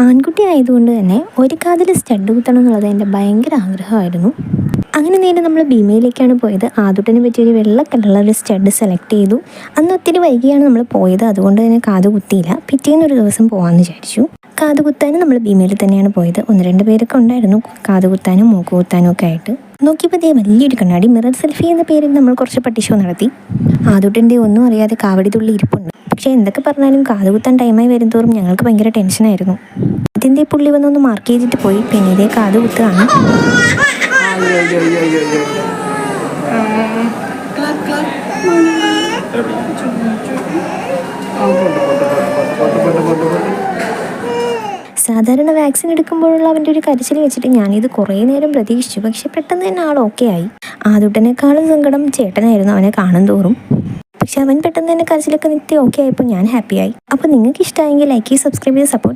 ആൺകുട്ടി ആയതുകൊണ്ട് തന്നെ ഒരു കാതിൽ സ്റ്റഡ് കുത്തണം എന്നുള്ളത് എൻ്റെ ഭയങ്കര ആഗ്രഹമായിരുന്നു. അങ്ങനെ നേരെ നമ്മൾ ഭീമയിലേക്കാണ് പോയത്. ആദുട്ടിനെ പറ്റിയൊരു വെള്ള കളറുള്ള സ്റ്റഡ് സെലക്ട് ചെയ്തു. അന്ന് ഒത്തിരി വൈകിയാണ് നമ്മൾ പോയത്, അതുകൊണ്ട് തന്നെ കാത് കുത്തിയില്ല. പിറ്റേന്നൊരു ദിവസം പോകാമെന്ന് വിചാരിച്ചു. കാത് കുത്താനും നമ്മൾ ഭീമയിൽ തന്നെയാണ് പോയത്. 1-2 പേരൊക്കെ ഉണ്ടായിരുന്നു കാത് കുത്താനും മൂക്ക് കുത്താനും ഒക്കെ ആയിട്ട്. നോക്കിയപ്പോൾ വലിയൊരു കണ്ണാടി മിറർ സെൽഫി എന്ന പേരിൽ നമ്മൾ കുറച്ച് പട്ടിഷോ നടത്തി. ആദുട്ടിൻ്റെ ഒന്നും അറിയാതെ കാവടി തുള്ളി ഇരിപ്പുണ്ട്. പക്ഷേ എന്തൊക്കെ പറഞ്ഞാലും കാത് കുത്താൻ ടൈമായി വരുന്തോറും ഞങ്ങൾക്ക് ഭയങ്കര ടെൻഷനായിരുന്നു. ഇതിൻ്റെ പുള്ളി വന്നൊന്ന് മാർക്ക് ചെയ്തിട്ട് പോയി. പിന്നെ ഇതേ കാത് കുത്തുകയാണ്. സാധാരണ വാക്സിൻ എടുക്കുമ്പോഴുള്ള അവൻ്റെ ഒരു കരച്ചിൽ വെച്ചിട്ട് ഞാനിത് കുറേ നേരം പ്രതീക്ഷിച്ചു. പക്ഷെ പെട്ടെന്ന് തന്നെ ആൾ ഓക്കെ ആയി. ആദുട്ടനേക്കാളും സങ്കടം ചേട്ടനായിരുന്നു അവനെ കാണും തോറും. പക്ഷെ അവൻ പെട്ടെന്ന് തന്നെ കരച്ചിലൊക്കെ നിർത്തി ഓക്കെ ആയപ്പോൾ ഞാൻ ഹാപ്പിയായി. അപ്പോൾ നിങ്ങൾക്ക് ഇഷ്ടമായെങ്കിൽ ലൈക്ക് ചെയ്ത് സബ്സ്ക്രൈബ് ചെയ്ത് സപ്പോർട്ട്